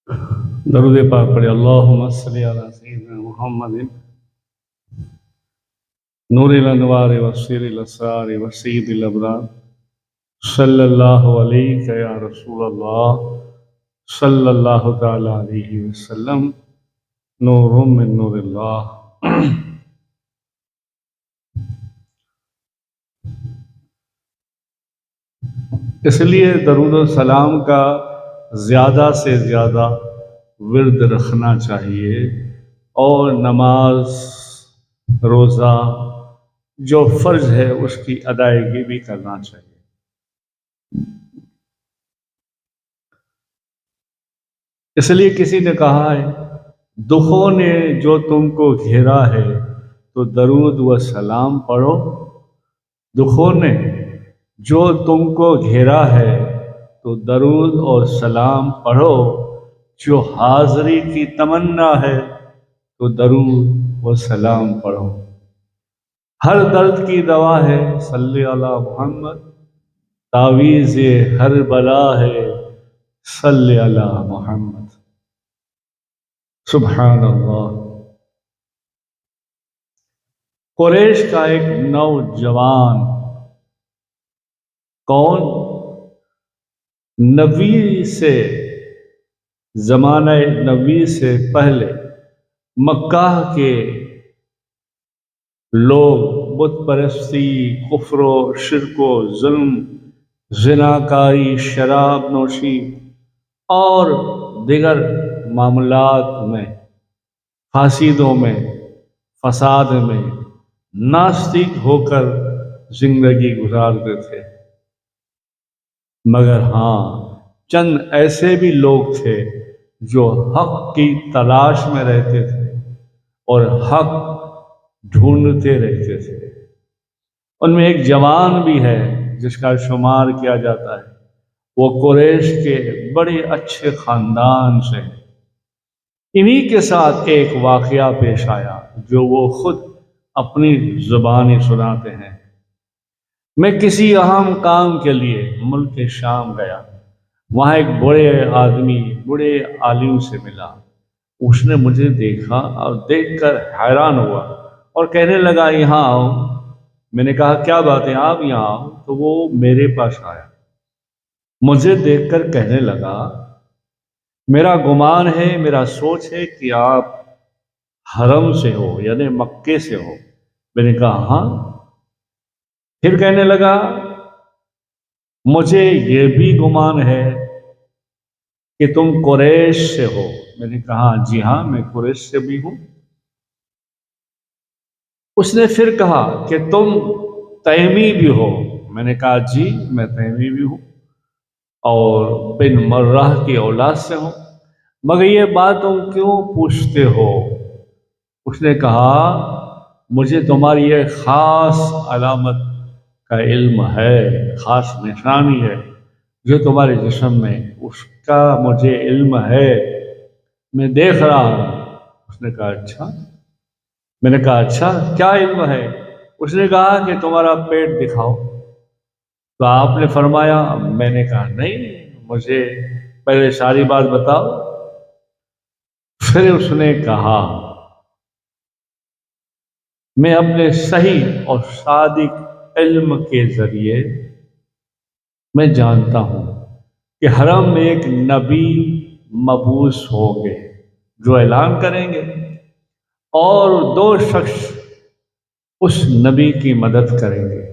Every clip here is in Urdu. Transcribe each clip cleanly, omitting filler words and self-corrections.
درود پاک پڑھے اللہم صلی علی سیدنا محمد نور الانوار وسیر الاسرار وسید الابرار صلی اللہ علیہ یا رسول اللہ صلی اللہ تعالی علیہ وسلم نور من نور اللہ۔ اس لیے درود و سلام کا زیادہ سے زیادہ ورد رکھنا چاہیے، اور نماز روزہ جو فرض ہے اس کی ادائیگی بھی کرنا چاہیے۔ اس لیے کسی نے کہا ہے، دکھوں نے جو تم کو گھیرا ہے تو درود و سلام پڑھو۔ دکھوں نے جو تم کو گھیرا ہے تو درود اور سلام پڑھو۔ جو حاضری کی تمنا ہے تو درود و سلام پڑھو۔ ہر درد کی دوا ہے صلی علی محمد، تعویذ ہر بلا ہے صلی علی محمد۔ سبحان اللہ۔ قریش کا ایک نوجوان، کون؟ نبی سے، زمانہ نبی سے پہلے مکہ کے لوگ بت پرستی، کفر و شرک و ظلم، زناکاری، شراب نوشی اور دیگر معاملات میں، فاسدوں میں، فساد میں ناستک ہو کر زندگی گزارتے تھے۔ مگر ہاں، چند ایسے بھی لوگ تھے جو حق کی تلاش میں رہتے تھے اور حق ڈھونڈتے رہتے تھے۔ ان میں ایک جوان بھی ہے جس کا شمار کیا جاتا ہے، وہ قریش کے بڑے اچھے خاندان سے ہے۔ انہی کے ساتھ ایک واقعہ پیش آیا جو وہ خود اپنی زبانی سناتے ہیں۔ میں کسی اہم کام کے لیے ملک شام گیا، وہاں ایک بڑے آدمی، بڑے عالم سے ملا۔ اس نے مجھے دیکھا اور دیکھ کر حیران ہوا اور کہنے لگا، یہاں آؤ۔ میں نے کہا، کیا بات ہے، آپ یہاں آؤ۔ تو وہ میرے پاس آیا، مجھے دیکھ کر کہنے لگا، میرا گمان ہے، میرا سوچ ہے کہ آپ حرم سے ہو، یعنی مکے سے ہو۔ میں نے کہا ہاں۔ پھر کہنے لگا، مجھے یہ بھی گمان ہے کہ تم قریش سے ہو۔ میں نے کہا جی ہاں، میں قریش سے بھی ہوں۔ اس نے پھر کہا کہ تم تیمی بھی ہو۔ میں نے کہا جی، میں تیمی بھی ہوں اور بن مرہ کی اولاد سے ہوں، مگر یہ بات تم کیوں پوچھتے ہو؟ اس نے کہا، مجھے تمہاری ایک خاص علامت کا علم ہے، خاص نشانی ہے جو تمہارے جسم میں، اس کا مجھے علم ہے، میں دیکھ رہا ہوں۔ اس نے کہا اچھا۔ میں نے کہا اچھا، کیا علم ہے؟ اس نے کہا کہ تمہارا پیٹ دکھاؤ۔ تو آپ نے فرمایا، میں نے کہا نہیں، مجھے پہلے ساری بات بتاؤ۔ پھر اس نے کہا، میں اپنے صحیح اور صادق علم کے ذریعے میں جانتا ہوں کہ حرم میں ایک نبی مبعوث ہوں گے جو اعلان کریں گے، اور دو شخص اس نبی کی مدد کریں گے۔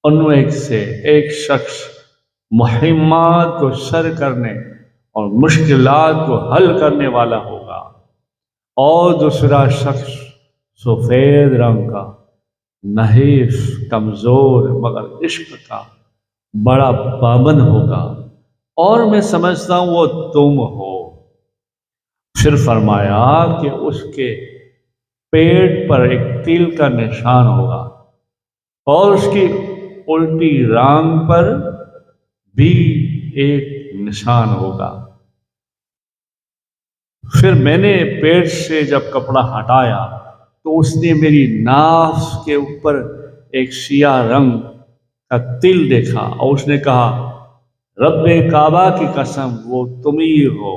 ان میں سے ایک شخص مہمات کو سر کرنے اور مشکلات کو حل کرنے والا ہوگا، اور دوسرا شخص سفید رنگ کا، نحیف، کمزور مگر عشق کا بڑا پابند ہوگا، اور میں سمجھتا ہوں وہ تم ہو۔ پھر فرمایا کہ اس کے پیٹ پر ایک تیل کا نشان ہوگا، اور اس کی الٹی رانگ پر بھی ایک نشان ہوگا۔ پھر میں نے پیٹ سے جب کپڑا ہٹایا تو اس نے میری ناف کے اوپر ایک سیاہ رنگ کا تل دیکھا، اور اس نے کہا، رب کعبہ کی قسم، وہ تم ہی ہو۔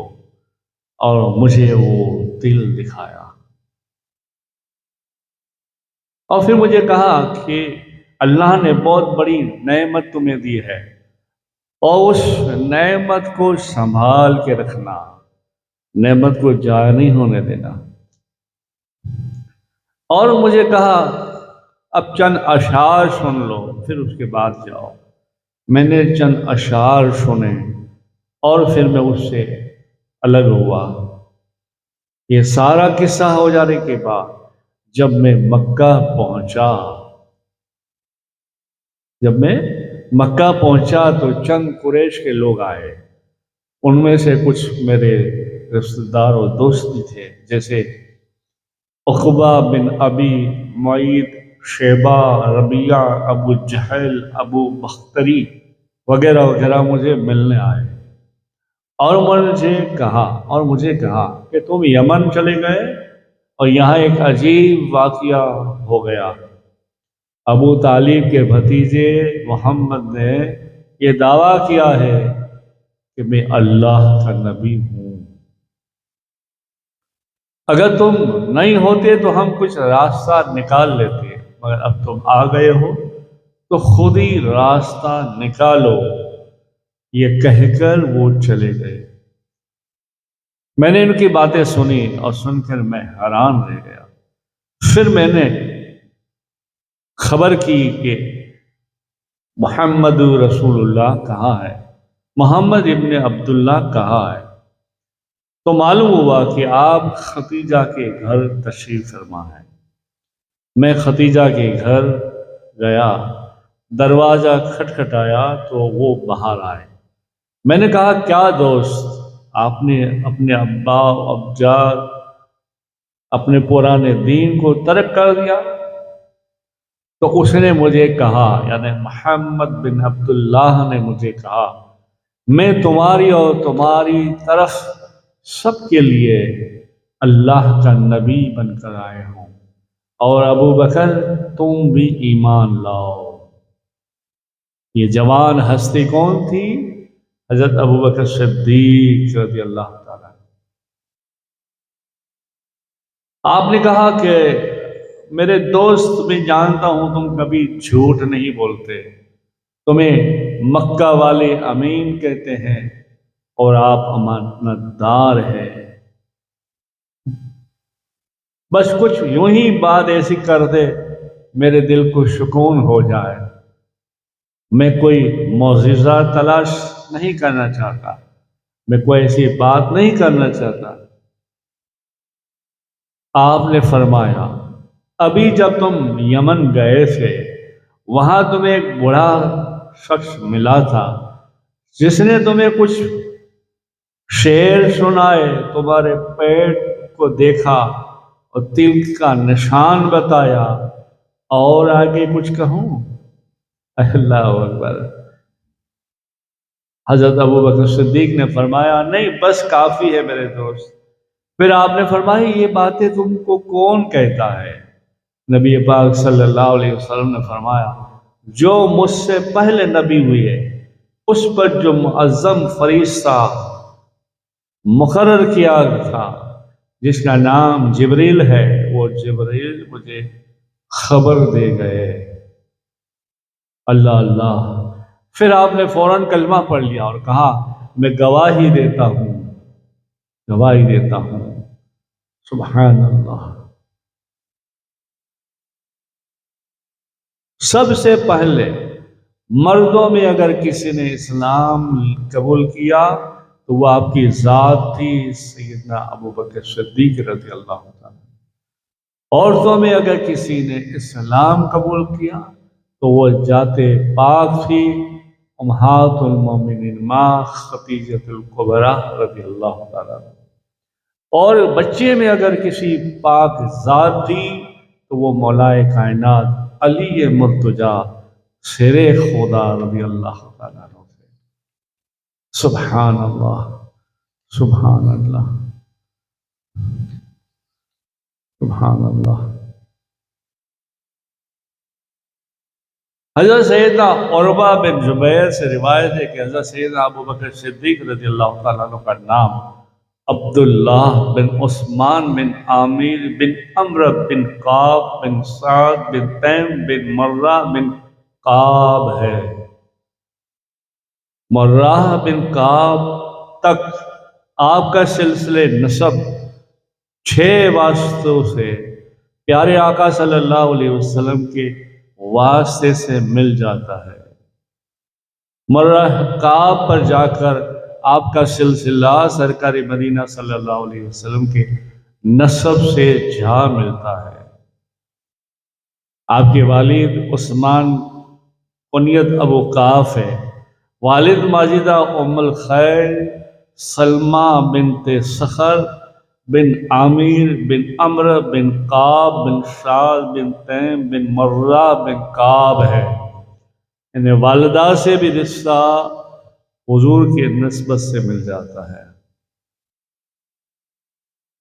اور مجھے وہ دل دکھایا، اور پھر مجھے کہا کہ اللہ نے بہت بڑی نعمت تمہیں دی ہے، اور اس نعمت کو سنبھال کے رکھنا، نعمت کو ضائع نہیں ہونے دینا۔ اور مجھے کہا اب چند اشعار سن لو، پھر اس کے بعد جاؤ۔ میں نے چند اشعار سنے اور پھر میں اس سے الگ ہوا۔ یہ سارا قصہ ہو جانے کے بعد جب میں مکہ پہنچا، تو چند قریش کے لوگ آئے، ان میں سے کچھ میرے رشتہ دار اور دوست بھی تھے، جیسے عقبہ بن ابی معیط، شیبہ، ربیعہ، ابو جہل، ابو بختری وغیرہ وغیرہ مجھے ملنے آئے، اور مجھے کہا کہ تم یمن چلے گئے اور یہاں ایک عجیب واقعہ ہو گیا۔ ابو طالب کے بھتیجے محمد نے یہ دعویٰ کیا ہے کہ میں اللہ کا نبی ہوں۔ اگر تم نہیں ہوتے تو ہم کچھ راستہ نکال لیتے، مگر اب تم آ گئے ہو تو خود ہی راستہ نکالو۔ یہ کہہ کر وہ چلے گئے۔ میں نے ان کی باتیں سنی اور سن کر میں حیران رہ گیا۔ پھر میں نے خبر کی کہ محمد رسول اللہ کہاں ہے، محمد ابن عبداللہ کہاں ہے، تو معلوم ہوا کہ آپ ختیجہ کے گھر تشریف فرما ہے۔ میں ختیجہ کے گھر گیا، دروازہ کھٹکھٹایا تو وہ باہر آئے۔ میں نے کہا کیا دوست، آپ نے اپنے ابا و اجداد، اپنے پرانے دین کو ترک کر دیا؟ تو اس نے مجھے کہا، یعنی محمد بن عبداللہ نے مجھے کہا، میں تمہاری اور تمہاری طرف سب کے لیے اللہ کا نبی بن کر آئے ہوں، اور ابو بکر تم بھی ایمان لاؤ۔ یہ جوان ہستی کون تھی؟ حضرت ابو بکر صدیق رضی اللہ تعالیٰ۔ آپ نے کہا کہ میرے دوست، میں جانتا ہوں تم کبھی جھوٹ نہیں بولتے، تمہیں مکہ والے امین کہتے ہیں اور آپ امانت دار ہیں، بس کچھ یوں ہی بات ایسی کر دے میرے دل کو سکون ہو جائے۔ میں کوئی معجزہ تلاش نہیں کرنا چاہتا، میں کوئی ایسی بات نہیں کرنا چاہتا۔ آپ نے فرمایا ابھی جب تم یمن گئے تھے وہاں تمہیں ایک بوڑھا شخص ملا تھا جس نے تمہیں کچھ شعر سنائے، تمہارے پیٹ کو دیکھا اور تل کا نشان بتایا، اور آگے کچھ کہوں؟ اللہ اکبر۔ حضرت ابو بکر صدیق نے فرمایا نہیں، بس کافی ہے میرے دوست۔ پھر آپ نے فرمایا یہ باتیں تم کو کون کہتا ہے؟ نبی پاک صلی اللہ علیہ وسلم نے فرمایا جو مجھ سے پہلے نبی ہوئی ہے اس پر جو معظم فرشتہ مقرر کیا تھا جس کا نام جبریل ہے، وہ جبریل مجھے خبر دے گئے۔ اللہ اللہ۔ پھر آپ نے فوراً کلمہ پڑھ لیا اور کہا میں گواہی دیتا ہوں، گواہی دیتا ہوں۔ سبحان اللہ۔ سب سے پہلے مردوں میں اگر کسی نے اسلام قبول کیا تو وہ آپ کی ذات تھی، سیدنا ابو بکر صدیق رضی اللہ تعالیٰ۔ عورتوں میں اگر کسی نے اسلام قبول کیا تو وہ ذات پاک تھی، امہات المومنین ماں خدیجہ الکبریٰ رضی اللہ تعالیٰ۔ اور بچے میں اگر کسی پاک ذات تھی تو وہ مولائے کائنات علی مرتضیٰ شیر خدا رضی اللہ تعالیٰ عنہ سے۔ سبحان اللہ، سبحان اللہ، سبحان اللہ۔ حضرت سیدنا عروہ بن زبیر سے روایت ہے کہ حضرت سیدنا ابو بکر صدیق رضی اللہ تعالیٰ عنہ کا نام عبداللہ بن عثمان بن عامر بن عمرو بن کعب بن سعد بن تیم بن مرہ بن کعب ہے۔ مرہ بن کعب تک آپ کا سلسلے نسب 6 واسطوں سے پیارے آقا صلی اللہ علیہ وسلم کے واسطے سے مل جاتا ہے۔ مرہ کعب پر جا کر آپ کا سلسلہ سرکار مدینہ صلی اللہ علیہ وسلم کے نسب سے جا ملتا ہے۔ آپ کے والد عثمان کنیت ابو قاف ہے، والد ماجدہ ام الخیر سلمہ بنت صخر بن عامر بن عمرو بن کعب بن سعد بن تیم بن مرہ بن کعب ہے۔ انہیں والدہ سے بھی رشتہ حضور کی نسبت سے مل جاتا ہے،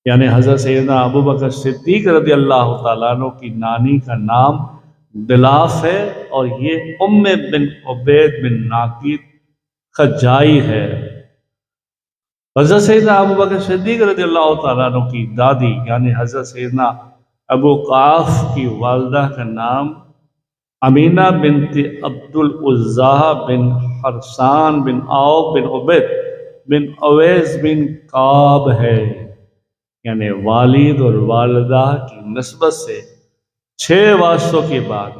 یعنی حضرت سیدنا ابو بکر صدیق رضی اللہ تعالیٰ عنہ کی نانی کا نام بلاف ہے، اور یہ ام بن عبید بن ناقید خجائی ہے۔ حضرت سیدنا ابو بکر صدیق رضی اللہ تعالیٰ عنہ کی دادی یعنی حضرت سیدنا ابو قاف کی والدہ کا نام امینہ بنت عبد العزا بن حرسان بن عوف بن عبید بن اویس بن کعب ہے، یعنی والد اور والدہ کی نسبت سے 6 واسطوں کے بعد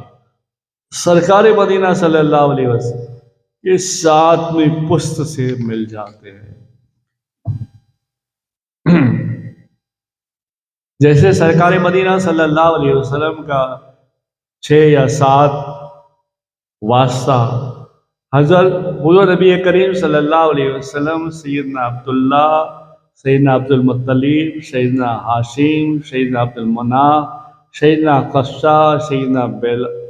سرکار مدینہ صلی اللہ علیہ وسلم یہ 7ویں پشت سے مل جاتے ہیں۔ جیسے سرکار مدینہ صلی اللہ علیہ وسلم کا 6 یا 7 واسطہ حضرت حضور نبی کریم صلی اللہ علیہ وسلم سیدنا عبداللہ، سیدنا عبد المطلب، سیدنا ہاشم، سیدنا عبد المناف، سیدنا قصہ، سیدنا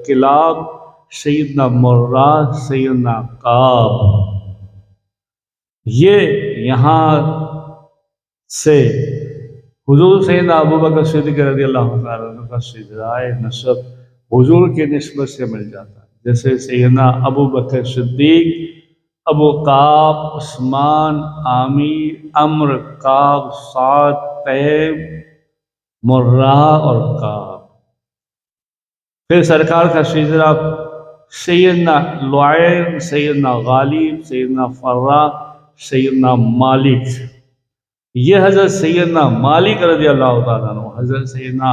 کلاب، سیدنا مرہ، سیدنا کعب، یہ یہاں سے حضور سیدنا ابو بکر صدیق رضی اللہ عنہ کا سلسلہ نسب حضور کے نسبت سے مل جاتا ہے۔ جیسے سیدنا ابو بکر صدیق، ابو قعب، عثمان، عامر، عمرو، کعب، سعد، تیم، مرہ اور کعب۔ پھر سرکار کا سلسلہ سیدنا لعین، سیدنا غالب، سیدنا فرہ، سیدنا مالک، یہ حضرت سیدنا مالک رضی اللہ تعالیٰ عنہ حضرت سیدنا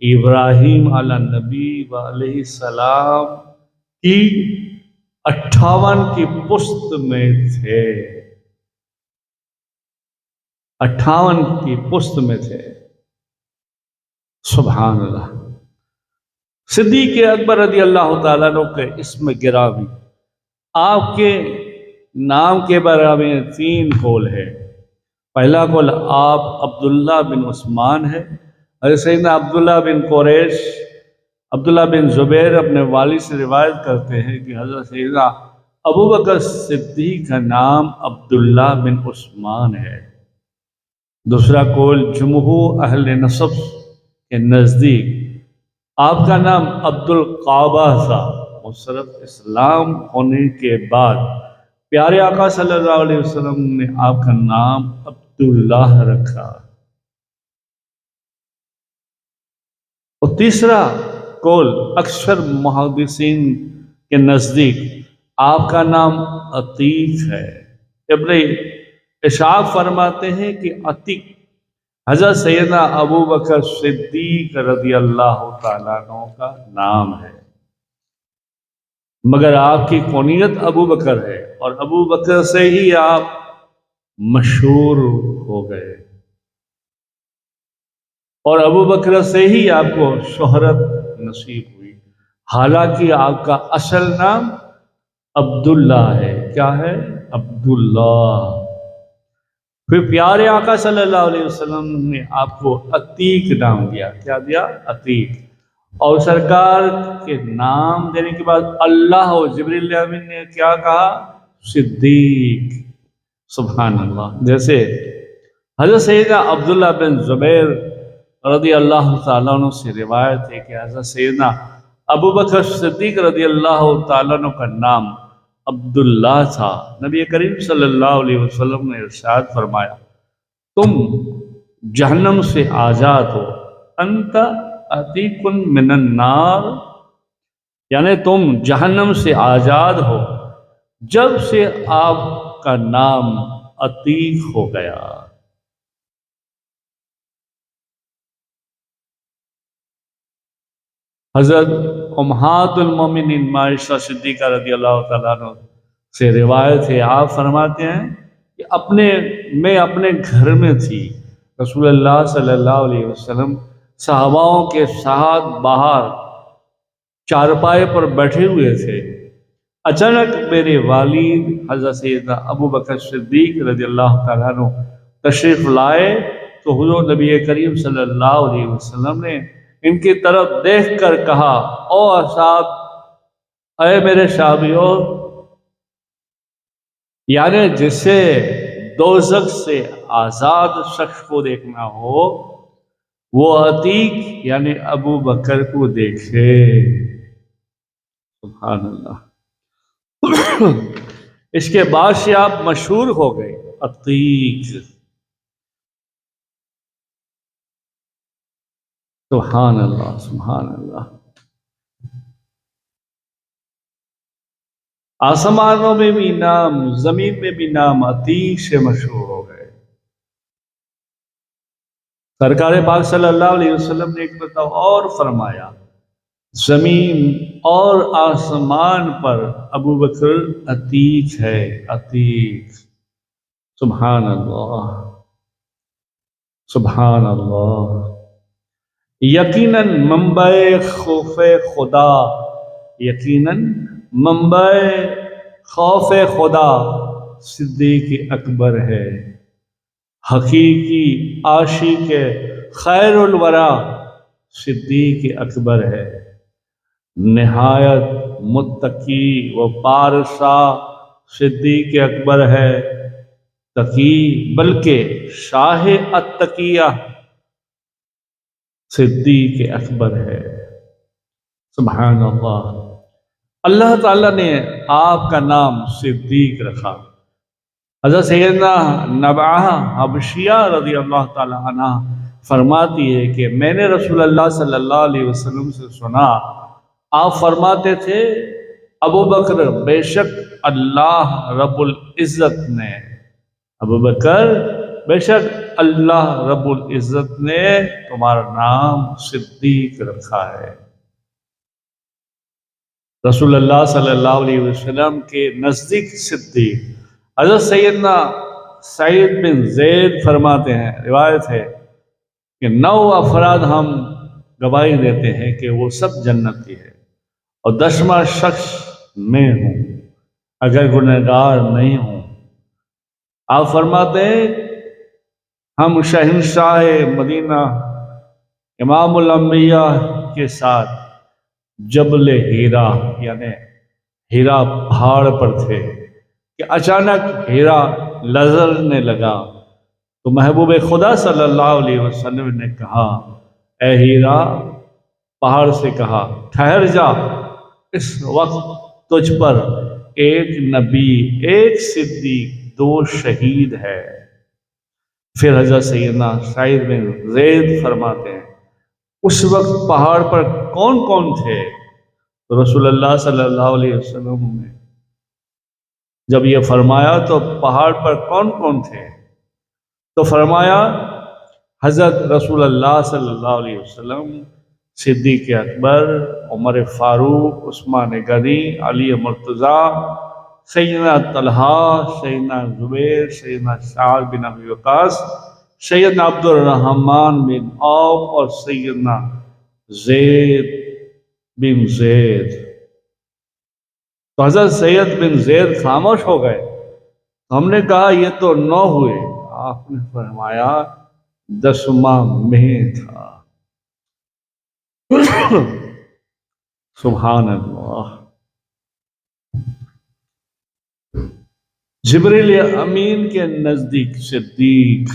ابراہیم علیہ النبی علیہ السلام کی 58 کی پشت میں تھے، 58 کی پشت میں تھے، سبحان اللہ۔ صدیق اکبر رضی اللہ تعالیٰ عنہ کے اسم گرامی، آپ کے نام کے بارے میں 3 قول ہے۔ پہلا قول آپ عبداللہ بن عثمان ہے۔ حضرت سیدنا عبداللہ بن قریش، عبداللہ بن زبیر اپنے والد سے روایت کرتے ہیں کہ حضرت سیدنا ابو بکر صدیق کا نام عبداللہ بن عثمان ہے۔ دوسرا قول جمہور اہل نسب کے نزدیک آپ کا نام عبد القعبہ تھا، اور صرف اسلام ہونے کے بعد پیارے آقا صلی اللہ علیہ وسلم نے آپ کا نام عبداللہ رکھا۔ اور تیسرا قول اکثر محدثین کے نزدیک آپ کا نام عتیق ہے۔ ابن اشعاق فرماتے ہیں کہ عتیق حضرت سیدنا ابو بکر صدیق رضی اللہ تعالیٰ عنہ کا نام ہے، مگر آپ کی کنیت ابو بکر ہے، اور ابو بکر سے ہی آپ مشہور ہو گئے، اور ابو بکر سے ہی آپ کو شہرت نصیب ہوئی، حالانکہ آپ کا اصل نام عبداللہ ہے۔ کیا ہے؟ عبداللہ۔ پھر پیارے آقا صلی اللہ علیہ وسلم نے آپ کو عتیق نام دیا۔ کیا دیا؟ عتیق۔ اور سرکار کے نام دینے کے بعد اللہ و جبریل امین نے کیا کہا؟ صدیق۔ سبحان اللہ۔ جیسے حضرت سیدنا عبداللہ بن زبیر رضی اللہ تعالیٰ عنہ سے روایت ہے کہ حضرت سیدنا ابو بکر صدیق رضی اللہ تعالیٰ عنہ کا نام عبداللہ تھا۔ نبی کریم صلی اللہ علیہ وسلم نے ارشاد فرمایا، تم جہنم سے آزاد ہو، انت عتیق من النار، یعنی تم جہنم سے آزاد ہو جب سے آپ کا نام عتیق ہو گیا۔ حضرت امہات المومنین عائشہ صدیقہ رضی اللہ تعالیٰ عنہ سے روایت ہے، آپ فرماتے ہیں کہ میں اپنے گھر میں تھی، رسول اللہ صلی اللہ علیہ وسلم صحاباؤں کے ساتھ باہر چارپائے پر بیٹھے ہوئے تھے۔ اچانک میرے والد حضرت سیدنا ابو بکر صدیق رضی اللہ تعالیٰ عنہ تشریف لائے تو حضور نبی کریم صلی اللہ علیہ وسلم نے ان کی طرف دیکھ کر کہا، او اصحاب، اے میرے صحابیوں، یعنی جسے دوزخ سے آزاد شخص کو دیکھنا ہو وہ عتیق یعنی ابو بکر کو دیکھے۔ سبحان اللہ۔ اس کے بعد سے آپ مشہور ہو گئے، عتیق۔ سبحان اللہ، سبحان اللہ۔ آسمانوں میں بھی نام، زمین میں بھی نام عتیق سے مشہور ہو گئے۔ سرکار پاک صلی اللہ علیہ وسلم نے ایک مرتبہ اور فرمایا، زمین اور آسمان پر ابو بکر عتیق ہے، عتیق۔ سبحان اللہ، سبحان اللہ۔ یقیناً منبع خوف خدا، یقیناً منبع خوف خدا صدیق اکبر ہے، حقیقی عاشق خیر الورا صدیق اکبر ہے، نہایت متقی و پارسا صدیق اکبر ہے، تقی بلکہ شاہ التقیہ صدیق اکبر ہے۔ سبحان اللہ۔ اللہ تعالیٰ نے آپ کا نام صدیق رکھا۔ حضرت سیدنا نبعہ حبشیہ رضی اللہ تعالیٰ عنہ فرماتی ہے کہ میں نے رسول اللہ صلی اللہ علیہ وسلم سے سنا، آپ فرماتے تھے، ابو بکر، بے شک اللہ رب العزت نے، ابو بکر، بے شک اللہ رب العزت نے تمہارا نام صدیق رکھا ہے۔ رسول اللہ صلی اللہ علیہ وسلم کے نزدیک صدیق۔ حضرت سیدنا سعید بن زید فرماتے ہیں، روایت ہے کہ 9 افراد ہم گواہی دیتے ہیں کہ وہ سب جنتی ہے، اور 10واں شخص میں ہوں اگر گنہگار نہیں ہوں۔ آپ فرماتے ہیں، ہم شہنشاہ مدینہ امام الانبیاء کے ساتھ جبل ہیرا یعنی ہیرا پہاڑ پر تھے کہ اچانک ہیرا لرزنے لگا، تو محبوب خدا صلی اللہ علیہ وسلم نے کہا، اے ہیرا، پہاڑ سے کہا، ٹھہر جا، اس وقت تجھ پر ایک نبی، ایک صدیق، 2 شہید ہے۔ پھر حضرت سیدنا سعید بن زید فرماتے ہیں، اس وقت پہاڑ پر کون کون تھے؟ تو رسول اللہ صلی اللہ علیہ وسلم نے جب یہ فرمایا تو پہاڑ پر کون کون تھے؟ تو فرمایا، حضرت رسول اللہ صلی اللہ علیہ وسلم، صدیق اکبر، عمر فاروق، عثمان غنی، علی مرتضیٰ، سیدنا طلحہ، سیدنا زبیر، سیدنا سعد بن ابی وقاص، سیدنا عبد الرحمن بن عوف اور سیدنا زید بن زید۔ تو حضرت سید بن زید خاموش ہو گئے، ہم نے کہا یہ تو 9 ہوئے، آپ نے فرمایا 10واں میں تھا۔ سبحان اللہ۔ جبریل امین کے نزدیک صدیق۔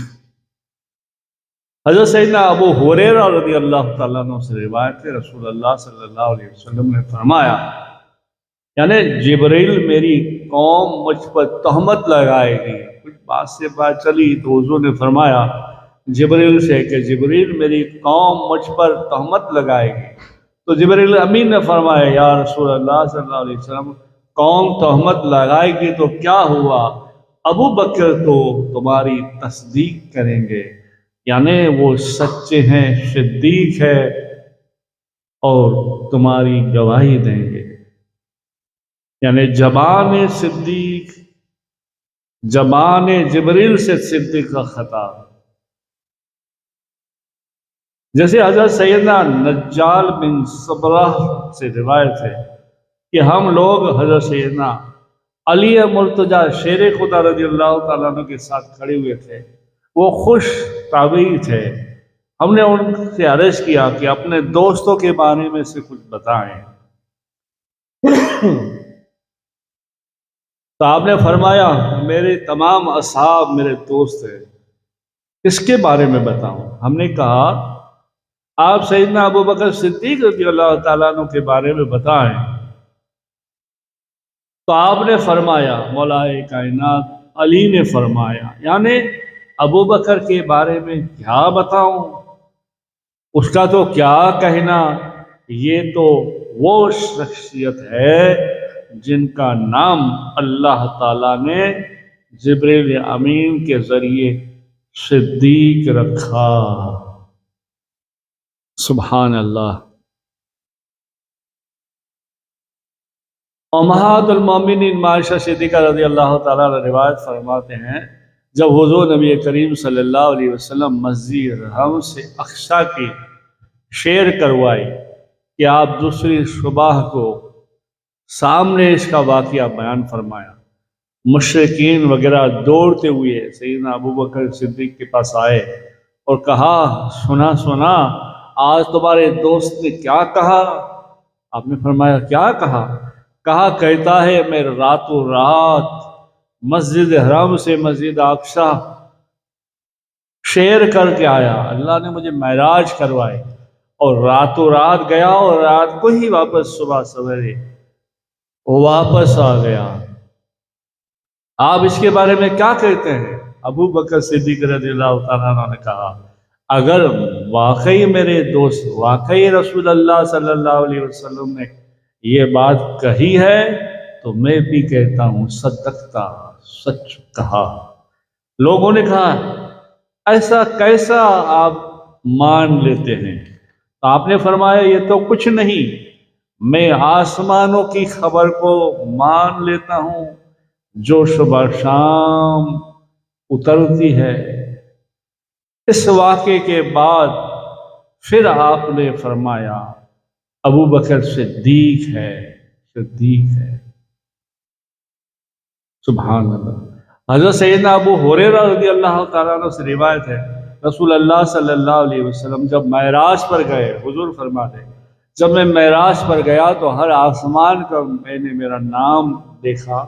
حضرت سیدنا ابو ہریرہ رضی اللہ تعالیٰ عنہ سے روایت ہے، رسول اللہ صلی اللہ علیہ وسلم نے فرمایا، یعنی جبریل میری قوم مجھ پر تہمت لگائے گی کچھ بات سے بات چلی تو حضور نے فرمایا جبریل سے کہ جبریل میری قوم مجھ پر تہمت لگائے گی. تو جبریل امین نے فرمایا یا رسول اللہ صلی اللہ علیہ وسلم قوم تہمت لگائے گی تو کیا ہوا، ابو بکر تو تمہاری تصدیق کریں گے، یعنی وہ سچے ہیں، صدیق ہے اور تمہاری گواہی دیں گے. یعنی زبان صدیق، زبان جبریل سے صدیق کا خطاب. جیسے حضرت سیدنا نجال بن صبرہ سے روایت ہے کہ ہم لوگ حضرت سیدنا علی مرتضیٰ شیر خدا رضی اللہ تعالیٰ عنہ کے ساتھ کھڑے ہوئے تھے. وہ خوش طبع تھے. ہم نے ان سے عرض کیا کہ اپنے دوستوں کے بارے میں سے کچھ بتائیں. تو آپ نے فرمایا میرے تمام اصحاب میرے دوست ہیں، اس کے بارے میں بتاؤں. ہم نے کہا آپ سیدنا ابو بکر صدیق رضی اللہ تعالیٰ عنہ کے بارے میں بتائیں. تو آپ نے فرمایا، مولا کائنات علی نے فرمایا، یعنی ابو بکر کے بارے میں کیا بتاؤں، اس کا تو کیا کہنا، یہ تو وہ شخصیت ہے جن کا نام اللہ تعالیٰ نے جبریل امین کے ذریعے صدیق رکھا. سبحان اللہ. امہات المومنین عائشہ صدیقہ رضی اللہ تعالیٰ عنہ روایت فرماتے ہیں جب حضور نبی کریم صلی اللہ علیہ وسلم مسجد حرم سے اقصیٰ کی شیر کروائی کہ آپ دوسری صبح کو سامنے اس کا واقعہ بیان فرمایا. مشرکین وغیرہ دوڑتے ہوئے سیدنا ابو بکر صدیق کے پاس آئے اور کہا سنا آج تمہارے دوست نے کیا کہا. آپ نے فرمایا کیا کہا. کہتا ہے میں راتوں رات مسجد حرم سے مسجد اقصیٰ شیر کر کے آیا، اللہ نے مجھے معراج کروائے اور راتوں رات گیا اور رات کو ہی واپس صبح سویرے واپس آ گیا. آپ اس کے بارے میں کیا کہتے ہیں. ابو بکر صدیق رضی اللہ تعالیٰ عنہ نے کہا اگر واقعی میرے دوست، واقعی رسول اللہ صلی اللہ علیہ وسلم نے یہ بات کہی ہے تو میں بھی کہتا ہوں صدقتا، سچ کہا. لوگوں نے کہا ایسا کیسا آپ مان لیتے ہیں. آپ نے فرمایا یہ تو کچھ نہیں، میں آسمانوں کی خبر کو مان لیتا ہوں جو صبح شام اترتی ہے. اس واقعے کے بعد پھر آپ نے فرمایا ابو بکر صدیق ہے. سبحان اللہ. حضرت سیدنا ابو ہریرہ رضی اللہ تعالیٰ عنہ سے روایت ہے رسول اللہ صلی اللہ علیہ وسلم جب معراج پر گئے، حضور فرماتے جب میں معراج پر گیا تو ہر آسمان کا میں نے میرا نام دیکھا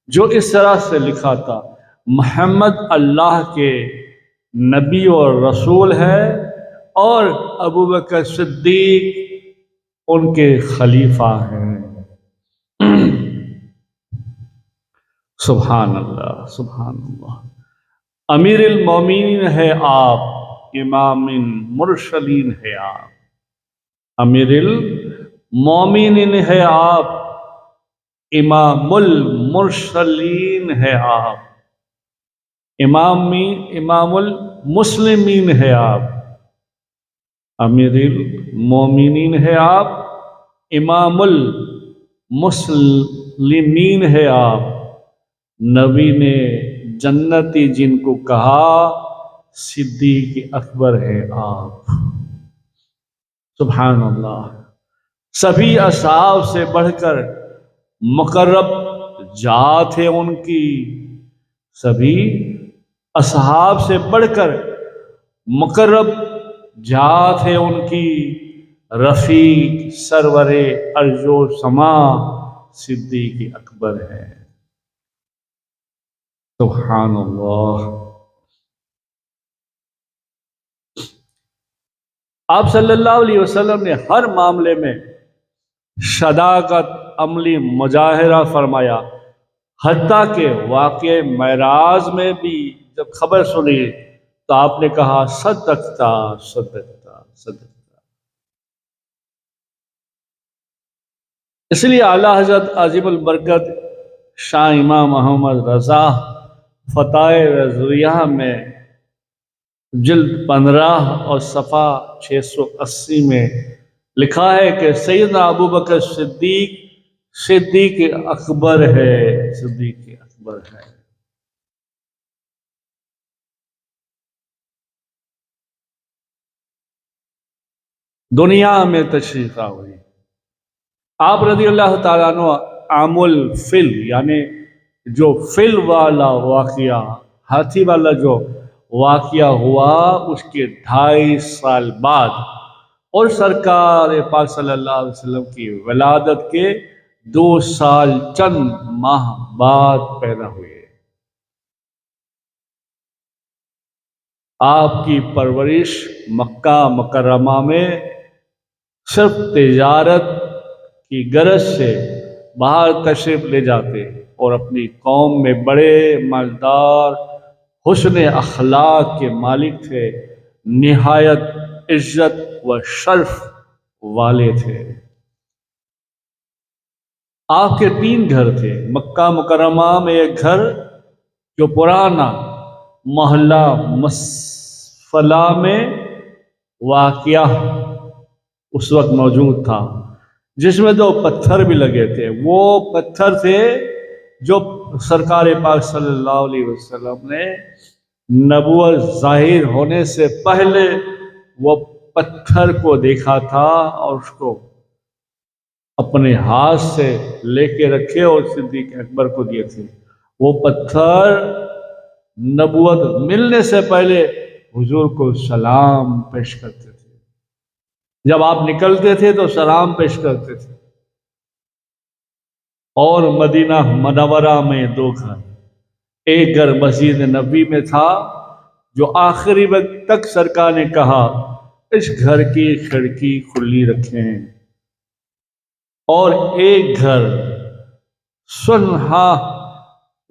جو اس طرح سے لکھا تھا محمد اللہ کے نبی اور رسول ہے اور ابو بکر صدیق ان کے خلیفہ ہیں. سبحان اللہ سبحان اللہ. امیر المومنین ہے آپ، امام مرسلین ہے آپ. امیر المومنین ہے آپ، امام المرسلین ہے آپ. امام المسلمین ہے آپ. امیر المومنین ہے آپ، امام المسلمین ہے آپ. نبی نے جنتی جن کو کہا صدیق اکبر ہے آپ. سبحان اللہ. سبھی اصحاب سے بڑھ کر مقرب جات ہے ان کی، سبھی اصحاب سے بڑھ کر مقرب جات ہے ان کی. رفیق سرور ارض و سما صدیق اکبر ہے. سبحان اللہ. آپ صلی اللہ علیہ وسلم نے ہر معاملے میں صداقت عملی مظاہرہ فرمایا، حتیٰ کہ واقع معراج میں بھی جب خبر سنی تو آپ نے کہا صدقتا صدقتا صدقتا۔ اس لیے اعلیٰ حضرت عظیم البرکت شاہ امام محمد رضا فتح رضویہ میں جلد 15 اور صفحہ 680 میں لکھا ہے کہ سیدنا ابو بکر صدیق صدیق اکبر ہے، صدیق اکبر ہے۔ دنیا میں تشریف آوری آپ رضی اللہ تعالیٰ عنہ عام الفل یعنی جو فل والا واقعہ، ہاتھی والا جو واقعہ ہوا اس کے 2.5 سال بعد اور سرکار پاک صلی اللہ علیہ وسلم کی ولادت کے 2 سال چند ماہ بعد پیدا ہوئے۔ آپ کی پرورش مکہ مکرمہ میں صرف تجارت کی غرض سے باہر تشریف لے جاتے اور اپنی قوم میں بڑے مالدار حسن اخلاق کے مالک تھے، نہایت عزت و شرف والے تھے۔ آپ کے 3 گھر تھے۔ مکہ مکرمہ میں ایک گھر جو پرانا محلہ مسفلہ میں واقع اس وقت موجود تھا، جس میں 2 پتھر بھی لگے تھے۔ وہ پتھر تھے جو سرکار پاک صلی اللہ علیہ وسلم نے نبوت ظاہر ہونے سے پہلے وہ پتھر کو دیکھا تھا اور اس کو اپنے ہاتھ سے لے کے رکھے اور صدیق اکبر کو دیے تھے۔ وہ پتھر نبوت ملنے سے پہلے حضور کو سلام پیش کرتے تھے، جب آپ نکلتے تھے تو سلام پیش کرتے تھے۔ اور مدینہ منورہ میں 2 گھر، ایک گھر مسجد نبی میں تھا جو آخری وقت تک سرکار نے کہا اس گھر کی کھڑکی کھلی رکھیں، اور ایک گھر سنہا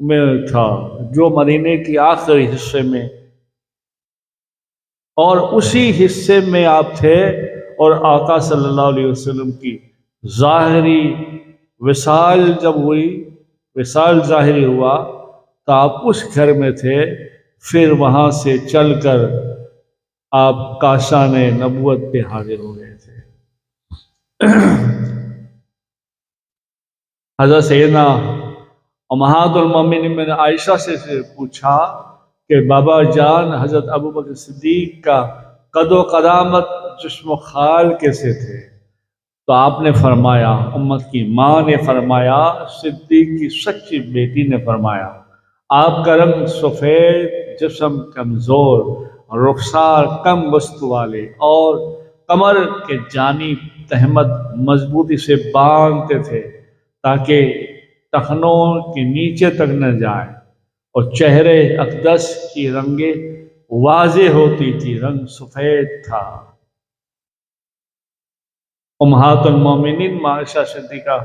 میں تھا جو مدینے کے آخری حصے میں، اور اسی حصے میں آپ تھے۔ اور آقا صلی اللہ علیہ وسلم کی ظاہری وصال جب ہوئی، وصال ظاہری ہوا تو آپ اس گھر میں تھے۔ پھر وہاں سے چل کر آپ کاشان نبوت پہ حاضر ہو گئے تھے۔ حضرت سیدنا امہات المومنین میں نے عائشہ سے پوچھا کہ بابا جان حضرت ابو بکر صدیق کا قد و قدامت جسم و خال کیسے تھے؟ تو آپ نے فرمایا، امت کی ماں نے فرمایا، صدیق کی سچی بیٹی نے فرمایا، آپ کا رنگ سفید، جسم کمزور، رخسار کم وسط والے، اور کمر کے جانب تہمت مضبوطی سے باندھتے تھے تاکہ ٹخنوں کے نیچے تک نہ جائے، اور چہرے اقدس کی رنگیں واضح ہوتی تھی، رنگ سفید تھا۔ امہات المومنین عائشہ صدیقہ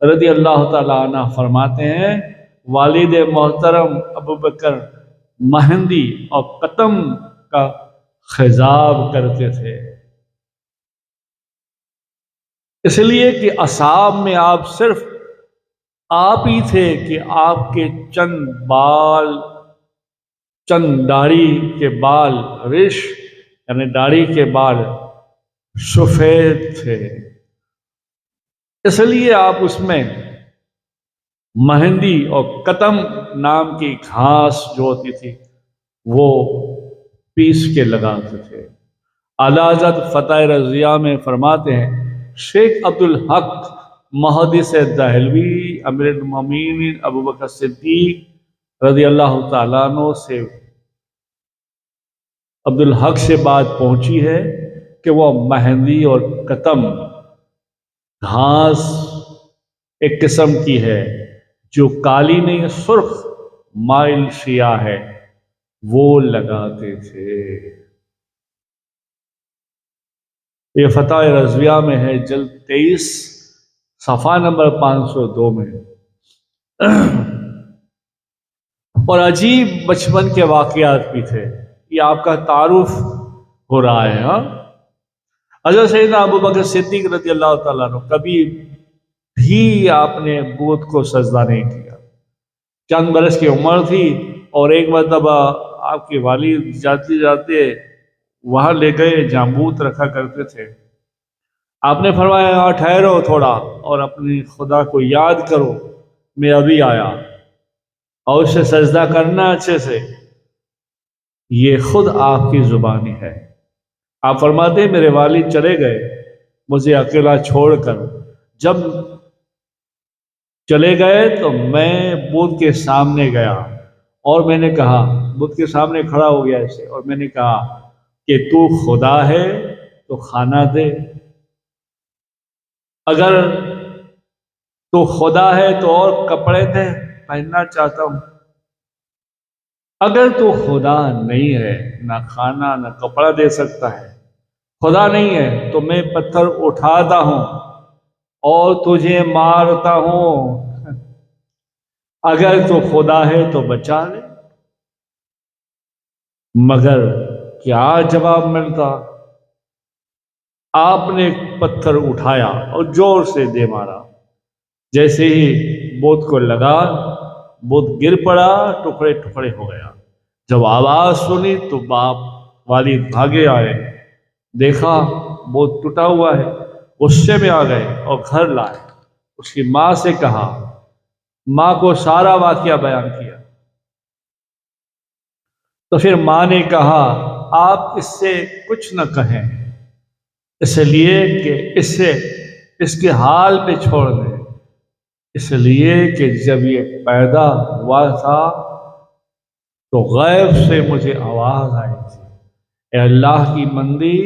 رضی اللہ تعالیٰ عنہ فرماتے ہیں، والد محترم ابو بکر مہندی اور قتم کا خضاب کرتے تھے، اس لیے کہ اصحاب میں آپ صرف آپ ہی تھے کہ آپ کے چند داڑھی کے بال ریش یعنی داڑھی کے بال سفید تھے، اس لیے آپ اس میں مہندی اور قتم نام کی گھاس جو ہوتی تھی وہ پیس کے لگاتے تھے۔ اعلیٰ حضرت فتح رضویہ میں فرماتے ہیں، شیخ عبدالحق محدث دہلوی امیر المومنین ابو بکر صدیق رضی اللہ تعالیٰ عنہ سے عبدالحق سے بات پہنچی ہے کہ وہ مہندی اور قتم گھاس ایک قسم کی ہے جو کالی نہیں سرخ مائل سیاہ ہے، وہ لگاتے تھے۔ یہ فتح رضویہ میں ہے، جلد 23 صفحہ نمبر 502 میں۔ اور عجیب بچپن کے واقعات بھی تھے. یہ آپ کا تعارف ہو رہا ہے. ہاں، حضرت سیدنا ابو بکر صدیق رضی اللہ تعالیٰ عنہ کبھی بھی آپ نے بت کو سجدہ نہیں کیا. چند برس کی عمر تھی اور ایک مرتبہ آپ کے والد جاتے جاتے وہاں لے گئے جہاں بت رکھا کرتے تھے. آپ نے فرمایا ٹھہرو تھوڑا اور اپنی خدا کو یاد کرو، میں ابھی آیا، اور اسے سجدہ کرنا اچھے سے، یہ خود آپ کی زبانی ہے. آپ فرماتے میرے والد چلے گئے مجھے اکیلا چھوڑ کر. جب چلے گئے تو میں بت کے سامنے گیا اور میں نے کہا، بت کے سامنے کھڑا ہو گیا ایسے، اور میں نے کہا کہ تو خدا ہے تو کھانا دے، اگر تو خدا ہے تو اور کپڑے دے، پہننا چاہتا ہوں، اگر تو خدا نہیں ہے نہ کھانا نہ کپڑا دے سکتا ہے، خدا نہیں ہے تو میں پتھر اٹھاتا ہوں اور تجھے مارتا ہوں، اگر تو خدا ہے تو بچا لے. مگر کیا جواب ملتا؟ آپ نے ایک پتھر اٹھایا اور زور سے دے مارا. جیسے ہی بت کو لگا، بت گر پڑا، ٹکڑے ٹکڑے ہو گیا. جب آواز سنی تو باپ والد بھاگے آئے، دیکھا بت ٹوٹا ہوا ہے، غصے میں آ گئے اور گھر لائے. اس کی ماں سے کہا، ماں کو سارا واقعہ بیان کیا. تو پھر ماں نے کہا آپ اس سے کچھ نہ کہیں، اس لیے کہ اس کے حال پہ چھوڑ دیں، اس لیے کہ جب یہ پیدا ہوا تھا تو غیب سے مجھے آواز آئی تھی، اے اللہ کی بندی،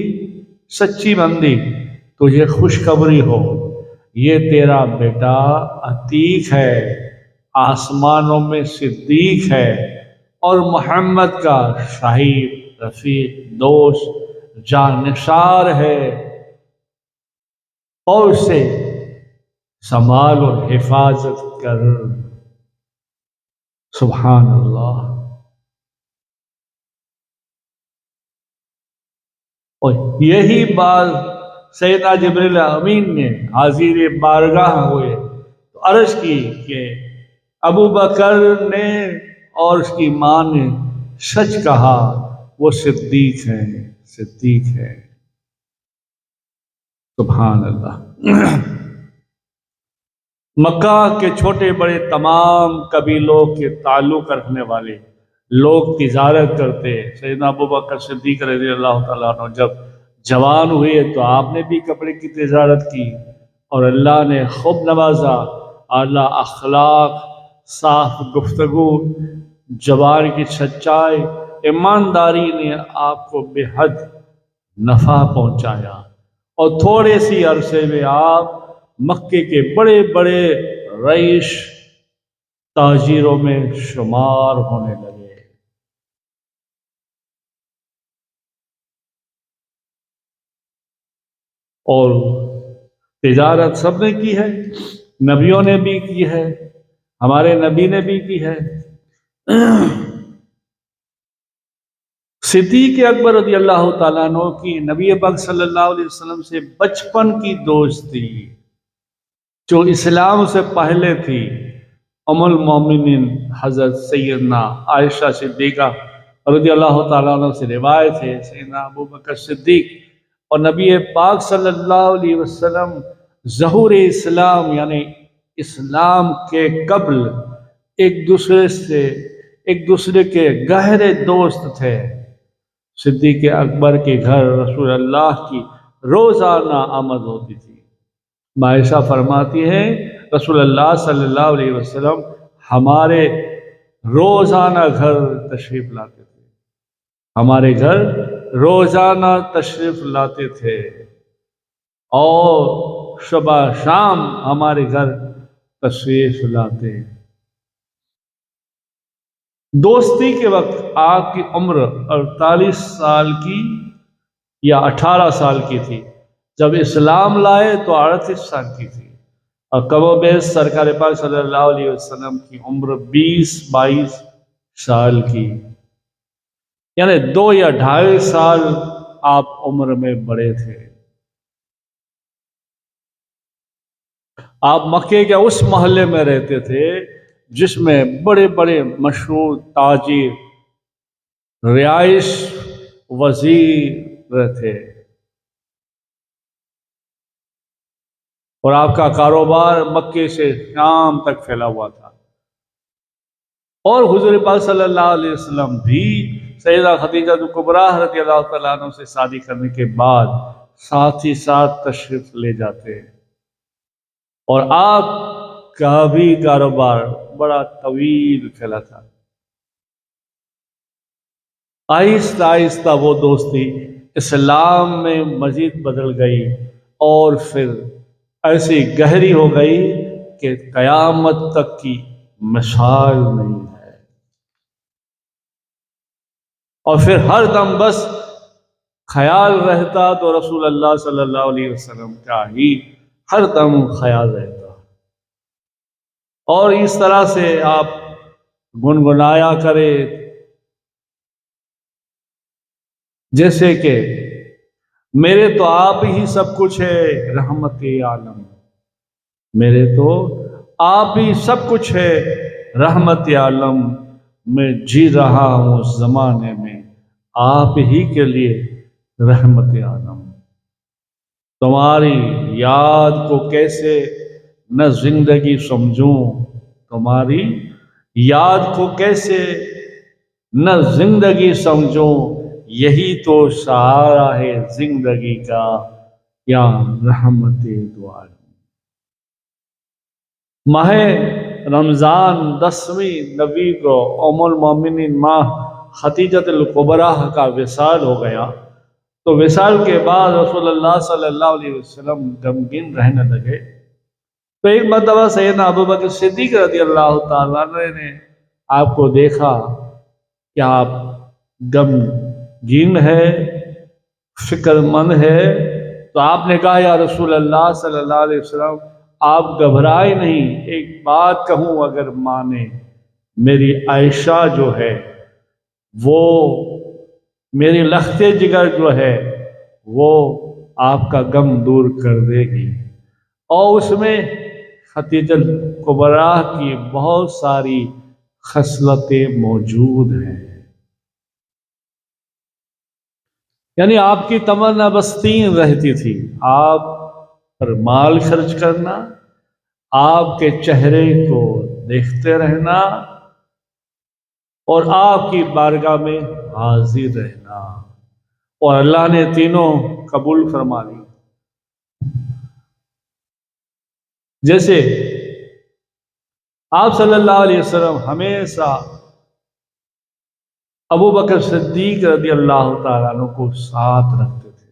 سچی بندی، تجھے خوشخبری ہو، یہ تیرا بیٹا عتیق ہے، آسمانوں میں صدیق ہے اور محمد کا صاحب، رفیق، دوست، جانشار ہے، اور اسے سنبھال اور حفاظت کر. سبحان اللہ. اور یہی بات سیدنا جبریل امین نے حاضر بارگاہ ہوئے تو عرض کی کہ ابو بکر نے اور اس کی ماں نے سچ کہا، وہ صدیق ہے، صدیق ہے. سبحان اللہ. مکہ کے چھوٹے بڑے تمام قبیلوں کے تعلق رکھنے والے لوگ تجارت کرتے. سیدنا ابو بکر صدیق رضی اللہ تعالیٰ عنہ جب جوان ہوئے تو آپ نے بھی کپڑے کی تجارت کی اور اللہ نے خوب نوازا. اعلیٰ اخلاق، صاف گفتگو، زبان کی سچائی، ایمانداری نے آپ کو بے حد نفع پہنچایا اور تھوڑے سی عرصے میں آپ مکے کے بڑے بڑے رئیس تاجروں میں شمار ہونے لگے. اور تجارت سب نے کی ہے، نبیوں نے بھی کی ہے، ہمارے نبی نے بھی کی ہے. صدیق اکبر رضی اللہ تعالیٰ عنہ کی نبی پاک صلی اللہ علیہ وسلم سے بچپن کی دوستی جو اسلام سے پہلے تھی. ام المومنین حضرت سیدنا عائشہ صدیقہ رضی اللہ تعالیٰ عنہ سے روایت ہے، سیدنا ابو بکر صدیق اور نبی پاک صلی اللہ علیہ وسلم ظہور اسلام یعنی اسلام کے قبل ایک دوسرے کے گہرے دوست تھے. صدیق اکبر کے گھر رسول اللہ کی روزانہ آمد ہوتی تھی. عائشہ فرماتی ہیں رسول اللہ صلی اللہ علیہ وسلم ہمارے روزانہ گھر تشریف لاتے تھے، ہمارے گھر روزانہ تشریف لاتے تھے اور صبح شام ہمارے گھر تشریف لاتے. دوستی کے وقت آپ کی عمر 48 سال کی یا 18 سال کی تھی. جب اسلام لائے تو 38 سال کی تھی اور کم و بیش سرکار پاک صلی اللہ علیہ وسلم کی عمر 20-22 سال کی، یعنی 2 یا 2.5 سال آپ عمر میں بڑے تھے۔ آپ مکے کے اس محلے میں رہتے تھے جس میں بڑے بڑے مشہور تاجر، رہائش وزیر تھے، اور آپ کا کاروبار مکے سے شام تک پھیلا ہوا تھا۔ اور حضور پاک صلی اللہ علیہ وسلم بھی سیدہ خدیجہ کبریٰ رضی اللہ تعالیٰ عنہ سے شادی کرنے کے بعد ساتھ ہی ساتھ تشریف لے جاتے، اور آپ کا بھی کاروبار بڑا طویل پھیلا تھا۔ آہستہ آہستہ وہ دوستی اسلام میں مزید بدل گئی، اور پھر ایسی گہری ہو گئی کہ قیامت تک کی مثال نہیں ہے۔ اور پھر ہر دم بس خیال رہتا تو رسول اللہ صلی اللہ علیہ وسلم کا ہی ہر دم خیال رہتا، اور اس طرح سے آپ گنگنایا کرے جیسے کہ میرے تو آپ ہی سب کچھ ہے رحمت عالم، میرے تو آپ ہی سب کچھ ہے رحمت عالم، میں جی رہا ہوں اس زمانے میں آپ ہی کے لیے رحمت عالم۔ تمہاری یاد کو کیسے نہ زندگی سمجھوں، تمہاری یاد کو کیسے نہ زندگی سمجھوں، یہی تو سہارا ہے زندگی کا یا رحمت دو عالم۔ ماہ رمضان 10ویں نبی کو ام المومنین ماں خدیجہ الکبریٰ کا وصال ہو گیا، تو وصال کے بعد رسول اللہ صلی اللہ علیہ وسلم غمگین رہنے لگے۔ تو ایک مرتبہ سیدنا ابوبکر صدیق رضی اللہ تعالیٰ عنہ نے آپ کو دیکھا کہ آپ غمگین ہے، فکر مند ہے، تو آپ نے کہا یا رسول اللہ صلی اللہ علیہ وسلم آپ گھبرائے نہیں، ایک بات کہوں اگر مانے، میری عائشہ جو ہے وہ میری لخت جگر جو ہے وہ آپ کا غم دور کر دے گی، اور اس میں خدیجہ کبریٰ کی بہت ساری خصلتیں موجود ہیں۔ یعنی آپ کی تمنا بس 3 رہتی تھی، آپ پر مال خرچ کرنا، آپ کے چہرے کو دیکھتے رہنا، اور آپ کی بارگاہ میں حاضر رہنا، اور اللہ نے تینوں قبول فرما لی۔ جیسے آپ صلی اللہ علیہ وسلم ہمیشہ ابوبکر صدیق رضی اللہ تعالیٰ عنہ کو ساتھ رکھتے تھے،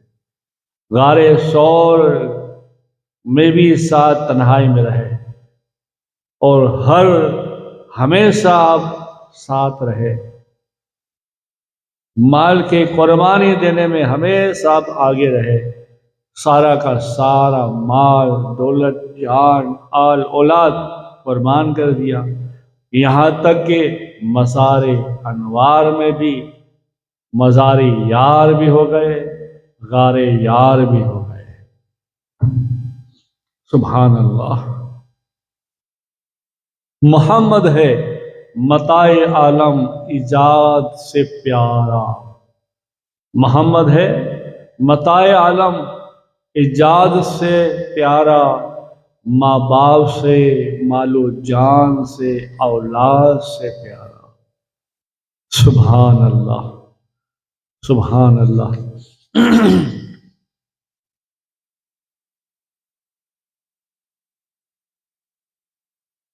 غار ثور میں بھی ساتھ تنہائی میں رہے، اور ہمیشہ آپ ساتھ رہے، مال کے قربانی دینے میں ہمیشہ آپ آگے رہے، سارا کا سارا مال دولت جان آل اولاد قربان کر دیا، یہاں تک کہ مزار انوار میں بھی مزار یار بھی ہو گئے، غار یار بھی ہو گئے۔ سبحان اللہ۔ محمد ہے متاع عالم ایجاد سے پیارا، محمد ہے متاع عالم ایجاد سے پیارا، ماں باپ سے مال و جان سے اولاد سے پیارا۔ سبحان اللہ، سبحان اللہ۔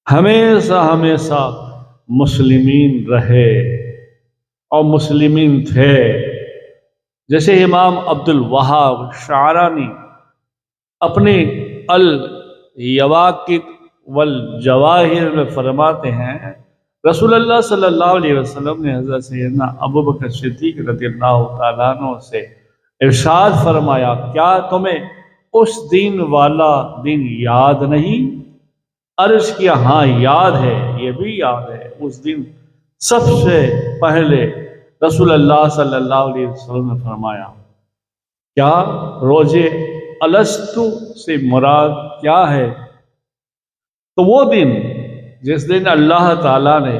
ہمیشہ ہمیشہ مسلمین رہے اور مسلمین تھے، جیسے امام عبد الوہاب شعرانی اپنی الیواقت والجواہر میں فرماتے ہیں، رسول اللہ صلی اللہ علیہ وسلم نے حضرت سیدنا ابوبکر صدیق رضی اللہ تعالیٰ عنہ سے ارشاد فرمایا، کیا تمہیں اس دن والا دن یاد نہیں؟ عرض کیا ہاں یاد ہے، یہ بھی یاد ہے، اس دن سب سے پہلے رسول اللہ صلی اللہ علیہ وسلم نے فرمایا کیا روزے الستو سے مراد کیا ہے؟ تو وہ دن جس دن اللہ تعالیٰ نے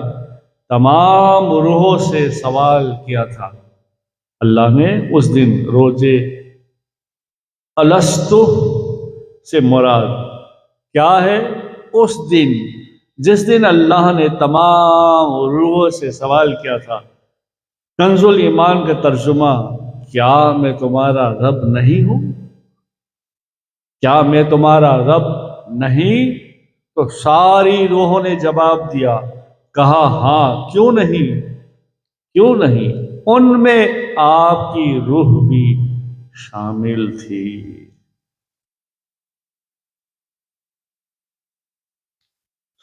تمام روحوں سے سوال کیا تھا، اللہ نے اس دن روزے الستو سے مراد کیا ہے؟ اس دن جس دن اللہ نے تمام روحوں سے سوال کیا تھا۔ کنز الایمان کا ترجمہ کیا میں تمہارا رب نہیں ہوں؟ کیا میں تمہارا رب نہیں؟ تو ساری روحوں نے جواب دیا، کہا ہاں، کیوں نہیں، کیوں نہیں؟ ان میں آپ کی روح بھی شامل تھی۔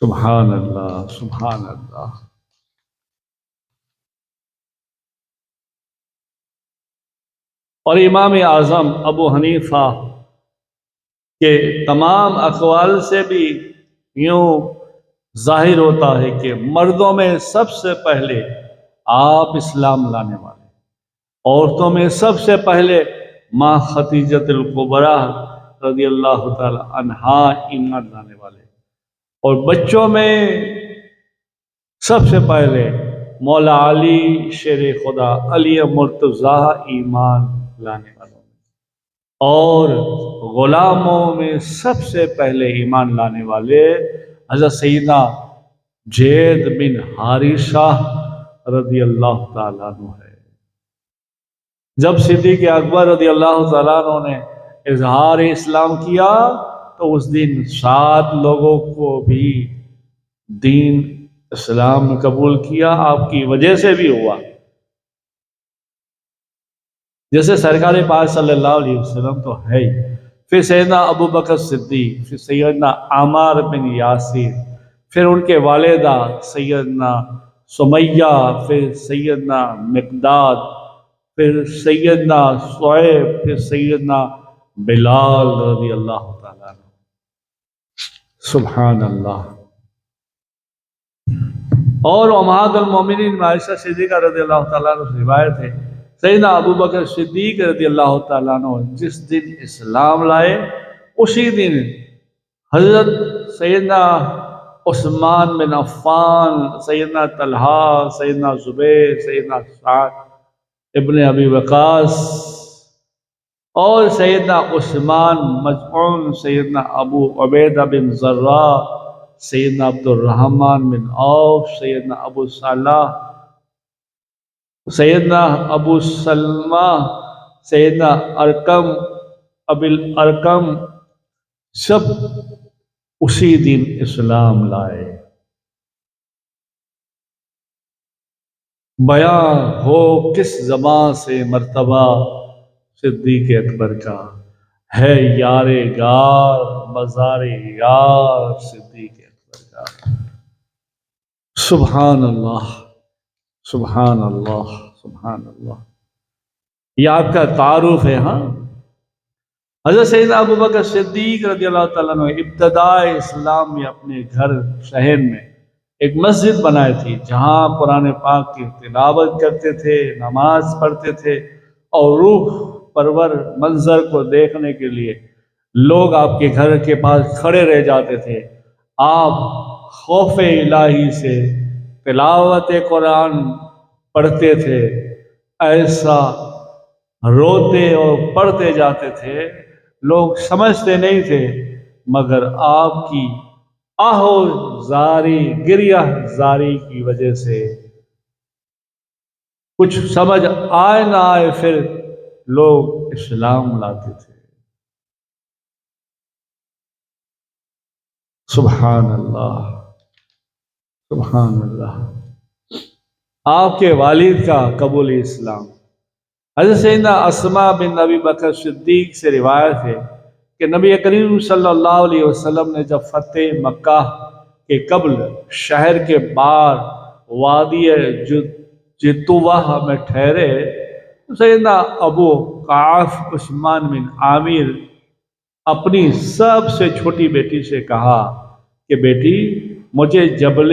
سبحان اللہ، سبحان اللہ۔ اور امام اعظم ابو حنیفہ کے تمام اقوال سے بھی یوں ظاہر ہوتا ہے کہ مردوں میں سب سے پہلے آپ اسلام لانے والے، عورتوں میں سب سے پہلے ماں خدیجۃ الکبریٰ رضی اللہ تعالی عنہا ایمان لانے والے، اور بچوں میں سب سے پہلے مولا علی شیر خدا علی مرتضیٰ ایمان لانے والوں میں، اور غلاموں میں سب سے پہلے ایمان لانے والے حضرت سیدنا زید بن حارثہ رضی اللہ تعالیٰ عنہ ہے۔ جب صدیق اکبر رضی اللہ تعالیٰ عنہ نے اظہار اسلام کیا تو اس دن 7 لوگوں کو بھی دین اسلام قبول کیا، آپ کی وجہ سے بھی ہوا، جیسے سرکار پاک صلی اللہ علیہ وسلم تو ہے ہی، پھر سیدنا ابو بکر صدیق، پھر سیدنا عمار بن یاسر، پھر ان کے والدہ سیدنا سمیہ، پھر سیدنا مقداد، پھر سیدنا صہیب، پھر سیدنا بلال رضی اللہ تعالیٰ عنہ۔ سبحان اللہ۔ اور امہات المومنین عائشہ صدیقہ رضی اللہ تعالیٰ عنہ سے روایت ہے، سیدنا ابو بکر صدیق رضی اللہ تعالیٰ عنہ جس دن اسلام لائے اسی دن حضرت سیدنا عثمان بن عفان، سیدنا طلحہ، سیدنا زبیر، سیدنا سعد ابن ابی وقاص اور سیدنا عثمان مظعون، سیدنا ابو عبیدہ بن زرہ، سیدنا عبد الرحمن بن عوف، سیدنا ابو صالح، سیدنا ابو سلمہ، سیدنا ارقم ابی الارقم، سب اسی دن اسلام لائے۔ بیاں ہو کس زبان سے مرتبہ صدیق اکبر کا، ہے یار غار مزار یار صدیق اکبر کا۔ سبحان اللہ، سبحان اللہ، سبحان اللہ۔ یہ آپ کا تعارف ہے۔ ہاں، حضرت سیدنا ابو بکر صدیق رضی اللہ تعالیٰ عنہ ابتدائے اسلام میں اپنے گھر شہر میں ایک مسجد بنائی تھی جہاں قرآن پاک کی تلاوت کرتے تھے، نماز پڑھتے تھے، اور روح پرور منظر کو دیکھنے کے لیے لوگ آپ کے گھر کے پاس کھڑے رہ جاتے تھے۔ آپ خوف الہی سے تلاوت قرآن پڑھتے تھے، ایسا روتے اور پڑھتے جاتے تھے، لوگ سمجھتے نہیں تھے، مگر آپ کی آہو زاری، گریہ زاری کی وجہ سے کچھ سمجھ آئے نہ آئے پھر لوگ اسلام لاتے تھے۔ سبحان اللہ، سبحان اللہ۔ آپ کے والد کا قبول اسلام، حضرت سیدنا اسماء بن ابی بکر صدیق سے روایت ہے کہ نبی کریم صلی اللہ علیہ وسلم نے جب فتح مکہ کے قبل شہر کے باہر وادی جتوہ میں ٹھہرے، سیدنا ابو قعف عثمان بن عامر اپنی سب سے چھوٹی بیٹی سے کہا کہ بیٹی، مجھے جبل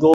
2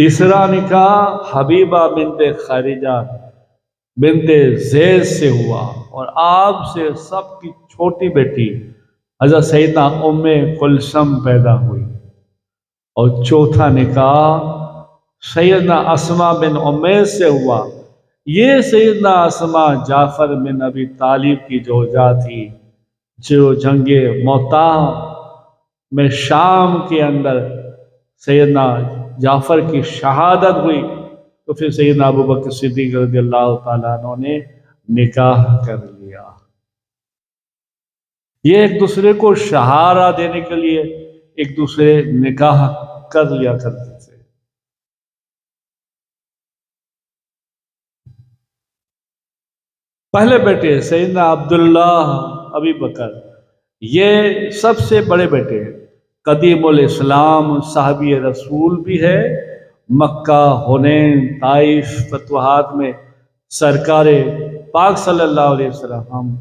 تیسرا نکاح حبیبہ بنت خارجہ بنت زید سے ہوا، اور آپ سے سب کی چھوٹی بیٹی حضرت سیدنا ام کلثم پیدا ہوئی۔ اور چوتھا نکاح سیدنا اسماء بن امیس سے ہوا۔ یہ سیدنا اسماء جعفر بن ابی طالب کی زوجہ تھی، جو جنگ موتا میں شام کے اندر سیدنا جعفر کی شہادت ہوئی، تو پھر سیدنا ابوبکر صدیق رضی اللہ تعالیٰ عنہ نے نکاح کر لیا۔ یہ ایک دوسرے کو سہارا دینے کے لیے ایک دوسرے نکاح کر لیا کرتے تھے۔ پہلے بیٹے سیدنا عبداللہ ابی بکر، یہ سب سے بڑے بیٹے، قدیم الاسلام، صحابی رسول بھی ہے، مکہ، حنین، طائف فتوحات میں سرکار پاک صلی اللہ علیہ وسلم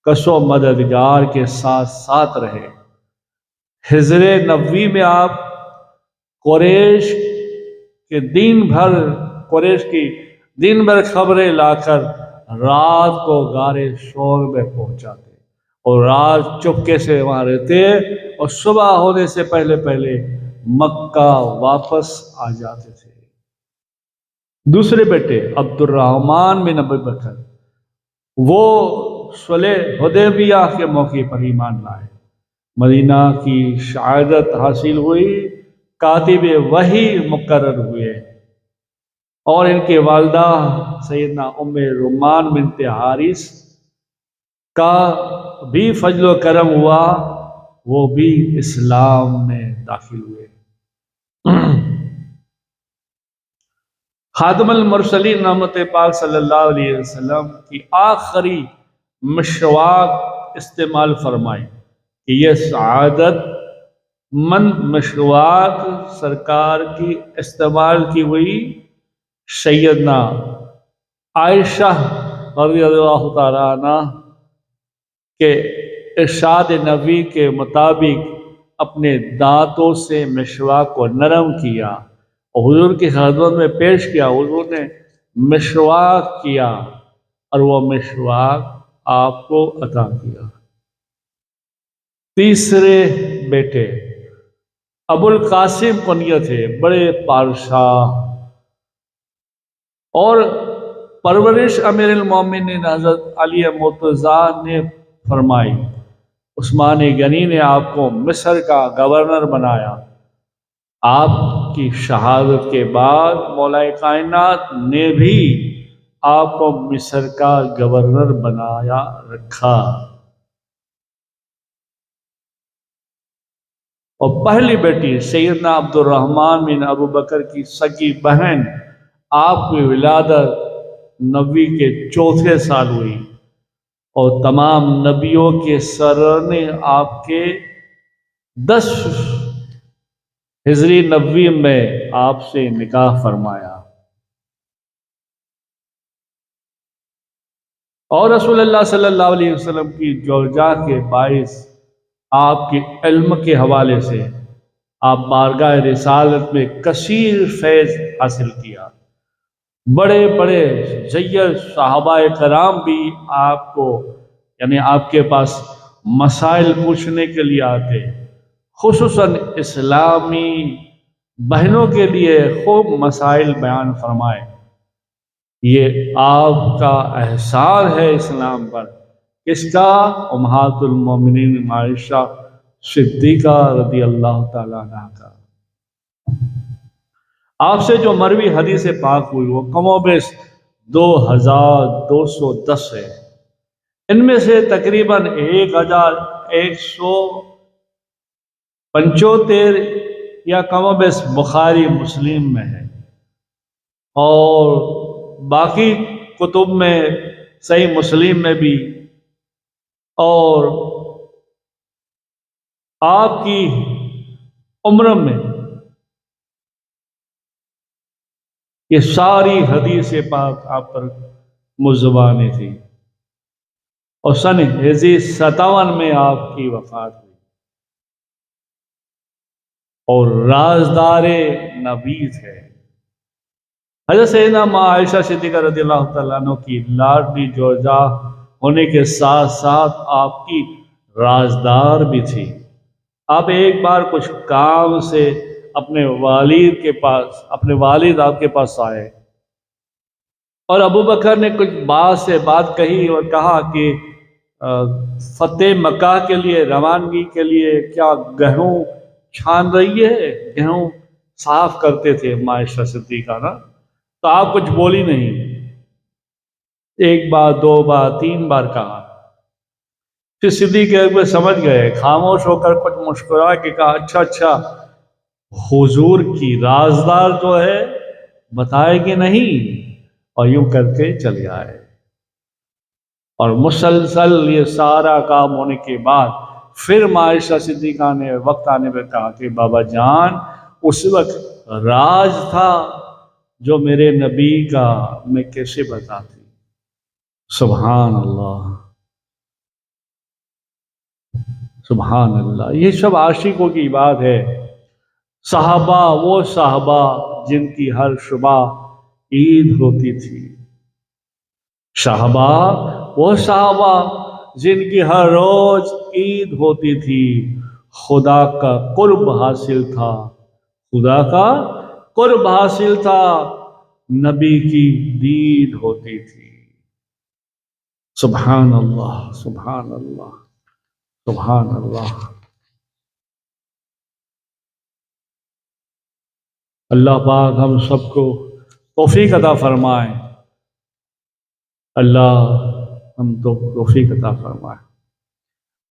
کسو مددگار کے ساتھ ساتھ رہے۔ ہجر نبوی میں آپ قریش کی دن بھر خبریں لا کر رات کو غار شور میں پہنچاتے، اور رات چپکے سے وہاں رہتے، اور صبح ہونے سے پہلے مکہ واپس آ جاتے تھے۔ دوسرے بیٹے عبد الرحمن بن ابی بکر، وہ صلح حدیبیہ کے موقع پر ایمان لائے، مدینہ کی شہادت حاصل ہوئی، کاتب وحی مقرر ہوئے، اور ان کے والدہ سیدنا ام رومان بنت حارث کا بھی فضل و کرم ہوا، وہ بھی اسلام میں داخل ہوئے۔ خاتم المرسلین رحمت پاک صلی اللہ علیہ وسلم کی آخری مشواق استعمال فرمائے کہ یہ سعادت مند مشواق سرکار کی استعمال کی ہوئی سیدنا عائشہ رضی اللہ تعالیٰ عنہ کے ارشاد نبی کے مطابق اپنے دانتوں سے مسواک کو نرم کیا اور حضور کی خدمت میں پیش کیا۔ حضور نے مسواک کیا اور وہ مسواک آپ کو عطا کیا۔ تیسرے بیٹے ابو القاسم کنیت ہے، بڑے پادشاہ، اور پرورش امیر المومنین حضرت علی مرتضیٰ نے فرمائی۔ عثمان غنی نے آپ کو مصر کا گورنر بنایا۔ آپ کی شہادت کے بعد مولا کائنات نے بھی آپ کو مصر کا گورنر بنایا رکھا۔ اور پہلی بیٹی سیدنا عبد الرحمن بن ابو بکر کی سگی بہن، آپ کی ولادت نبی کے 4تھے سال ہوئی، اور تمام نبیوں کے سر نے آپ کے 10 ہجری نبوی میں آپ سے نکاح فرمایا، اور رسول اللہ صلی اللہ علیہ وسلم کی زوجہ کے باعث آپ کے علم کے حوالے سے آپ بارگاہ رسالت میں کثیر فیض حاصل کیا۔ بڑے بڑے جید صحابہ کرام بھی آپ کو یعنی آپ کے پاس مسائل پوچھنے کے لیے آتے، خصوصاً اسلامی بہنوں کے لیے خوب مسائل بیان فرمائے۔ یہ آپ کا احسان ہے اسلام پر، اس کا امہات المومنین عائشہ صدیقہ رضی اللہ تعالیٰ عنہ کا۔ آپ سے جو مروی حدیث پاک ہوئی وہ کم و بیش 2210 ہے۔ ان میں سے تقریباً 1175 یا کم و بیش بخاری مسلم میں ہے، اور باقی کتب میں صحیح مسلم میں بھی، اور آپ کی عمر میں یہ ساری حدیث پاک آپ پر مزبانی تھی، اور سن ہجری 57 میں آپ کی وفات ہوئی۔ اور رازدار نبی تھے۔ حضرت سیدنا ماں عائشہ صدیقہ رضی اللہ تعالیٰ عنہ کی لاڈلی جوزا ہونے کے ساتھ ساتھ آپ کی رازدار بھی تھی۔ آپ ایک بار کچھ کام سے اپنے والد کے پاس، اپنے والد آپ کے پاس آئے، اور ابو بکر نے کچھ بات کہی اور کہا کہ فتح مکہ کے لیے روانگی کے لیے کیا گہوں چھان رہی ہے؟ گہوں صاف کرتے تھے ماں عائشہ صدیقہ نا، تو آپ کچھ بولی نہیں، ایک بار، دو بار، تین بار کہا۔ پھر صدیق اکبر سمجھ گئے، خاموش ہو کر کچھ مسکرا کے کہا اچھا حضور کی رازدار جو ہے بتائے کہ نہیں، اور یوں کر کے چلے آئے۔ اور مسلسل یہ سارا کام ہونے کے بعد پھر ماں عائشہ صدیقہ نے وقت آنے پہ کہا کہ بابا جان اس وقت راز تھا جو میرے نبی کا، میں کیسے بتاتی۔ سبحان اللہ، سبحان اللہ، یہ سب عاشقوں کی بات ہے۔ صحابہ، وہ صحابہ جن کی ہر صبح عید ہوتی تھی، صحابہ وہ صحابہ جن کی ہر روز عید ہوتی تھی، خدا کا قرب حاصل تھا، خدا کا قرب حاصل تھا، نبی کی دید ہوتی تھی۔ سبحان اللہ، سبحان اللہ، سبحان اللہ۔ اللہ پاک ہم سب کو توفیق عطا فرمائے، اللہ ہم تو توفیق عطا فرمائے۔